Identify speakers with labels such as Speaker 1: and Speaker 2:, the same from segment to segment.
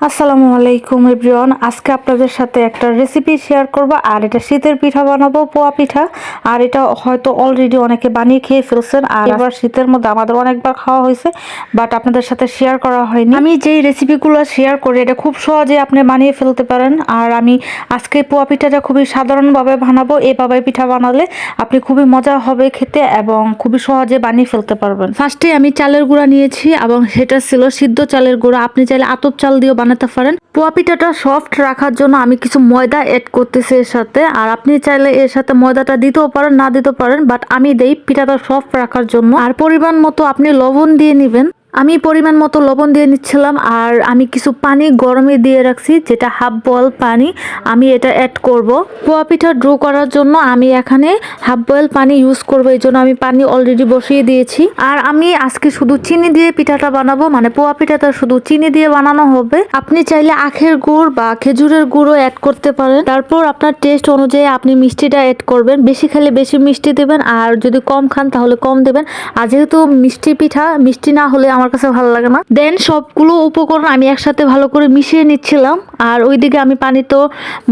Speaker 1: আসসালামু আলাইকুম এভরিওয়ান। আজকে আপনাদের সাথে একটা রেসিপি শেয়ার করব। আর এটা শীতের পিঠা বানাবো, পোয়া পিঠা। আর এটা হয়তো অলরেডি অনেকে বানিয়ে খেয়ে ফেলছেন, আর এবার শীতের মধ্যে আমাদের অনেকবার খাওয়া হয়েছে, বাট আপনাদের সাথে শেয়ার করা হয়নি। আমি যেই রেসিপিগুলো শেয়ার করি এটা খুব সহজে আপনি বানিয়ে ফেলতে পারেন। আর আমি আজকে পোয়া পিঠাটা খুবই সাধারণভাবে বানাবো। এভাবে পিঠা বানালে আপনি খুবই মজা হবে খেতে এবং খুবই সহজে বানিয়ে ফেলতে পারবেন। ফার্স্টে আমি চালের গুঁড়া নিয়েছি এবং সেটা ছিল সিদ্ধ চালের গুঁড়া। আপনি চাইলে আতপ চাল দিয়েও বানাতে পারেন। পোয়া পিঠাটা সফট রাখার জন্য আমি কিছু ময়দা এড করতেছি এর সাথে। আর আপনি চাইলে এর সাথে ময়দাটা দিতেও পারেন, না দিতেও পারেন, বাট আমি দেই পিঠাটা সফট রাখার জন্য। আর পরিমাণ মতো আপনি লবণ দিয়ে নেবেন। আমি পরিমাণ মতো লবণ দিয়ে নিচ্ছিলাম। আর আমি কিছু পানি গরমে দিয়ে রাখছি, যেটা হাফ বয়েল পানি, আমি এটা অ্যাড করব। পোয়া পিঠা ড্রো করার জন্য আমি এখানে হাফ বয়েল পানি ইউজ করব, এই জন্য আমি পানি অলরেডি বসিয়ে দিয়েছি। আর আমি আজকে শুধু চিনি দিয়ে পিঠাটা বানাবো, মানে পোয়া পিঠাটা শুধু চিনি দিয়ে বানানো হবে। আপনি চাইলে আখের গুড় বা খেজুরের গুঁড়ও অ্যাড করতে পারেন। তারপর আপনার টেস্ট অনুযায়ী আপনি মিষ্টিটা অ্যাড করবেন। বেশি খেলে বেশি মিষ্টি দেবেন, আর যদি কম খান তাহলে কম দেবেন। আর যেহেতু মিষ্টি পিঠা, মিষ্টি না হলে আমার কাছে ভালো লাগে না। দেন সবগুলো উপকরণ আমি একসাথে ভালো করে মিশিয়ে নিচ্ছিলাম। আর ওইদিকে আমি পানি তো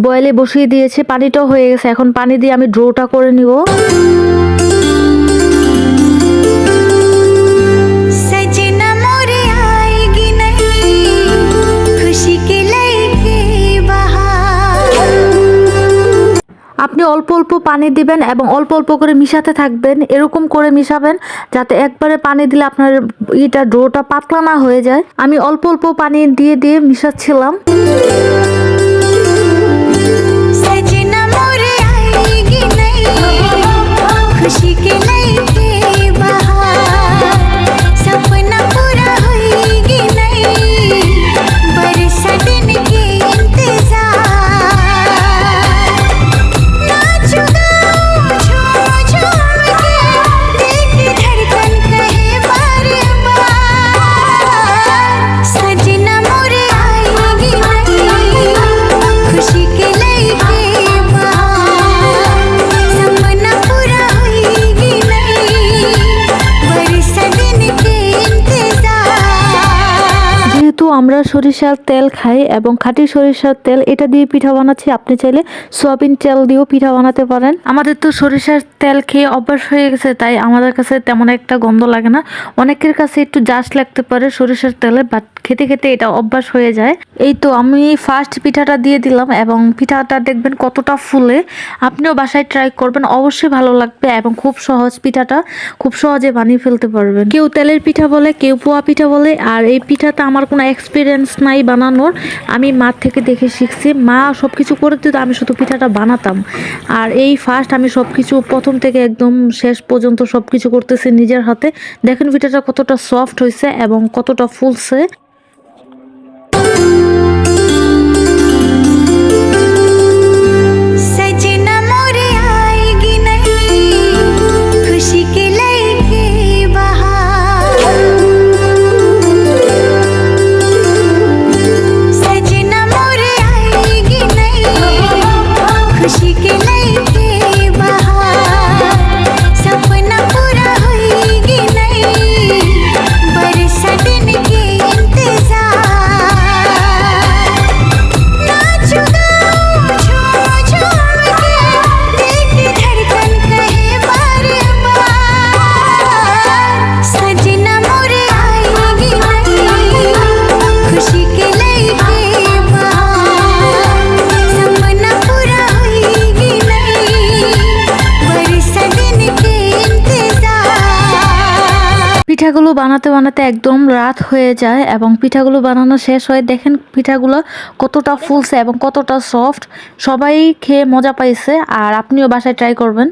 Speaker 1: বয়েলে বসিয়ে দিয়েছি, পানিটাও হয়ে গেছে। এখন পানি দিয়ে আমি ড্রোটা করে নিব। আপনি অল্প অল্প পানি দিবেন এবং অল্প অল্প করে মিশাতে থাকবেন। এরকম করে মিশাবেন যাতে একবারে পানি দিলে আপনার ডোটা পাতলা না হয়ে যায়। আমি অল্প অল্প পানি দিয়ে দিয়ে মিশাচ্ছিলাম। আমরা সরিষার তেল খাই এবং খাঁটি সরিষার তেল, এটা দিয়ে পিঠা বানাচ্ছি। আপনি চাইলে সয়াবিন তেল দিয়েও পিঠা বানাতে পারেন। আমাদের তো সরিষার তেল খেয়ে অভ্যাস হয়ে গেছে, তাই আমাদের কাছে তেমন একটা গন্ধ লাগে না। অনেকের কাছে একটু জাস্ট লাগতে পারে সরিষার তেলে, বাট খেতে খেতে এটা অভ্যাস হয়ে যায়। এই তো আমি ফার্স্ট পিঠাটা দিয়ে দিলাম এবং পিঠাটা দেখবেন কতটা ফুলে। আপনিও বাসায় ট্রাই করবেন, অবশ্যই ভালো লাগবে এবং খুব সহজ। পিঠাটা খুব সহজে বানিয়ে ফেলতে পারবেন। কেউ তেলের পিঠা বলে, কেউ পোয়া পিঠা বলে। আর এই পিঠাটা আমার কোনো এক্সপিরিয়েন্স নাই বানানোর, আমি মার থেকে দেখে শিখছি। মা সব কিছু করে দিত, আমি শুধু পিঠাটা বানাতাম। আর এই ফার্স্ট আমি সব কিছু প্রথম থেকে একদম শেষ পর্যন্ত সব কিছু করতেছি নিজের হাতে। দেখেন পিঠাটা কতটা সফট হয়েছে এবং কতটা ফুলছে। পিঠাগুলো বানাতে বানাতে একদম রাত হয়ে যায় এবং পিঠাগুলো বানানো শেষ হয়। দেখেন পিঠাগুলো কতটা ফুলছে এবং কতটা সফট। সবাই খেয়ে মজা পাইছে, আর আপনিও বাসায় ট্রাই করবেন।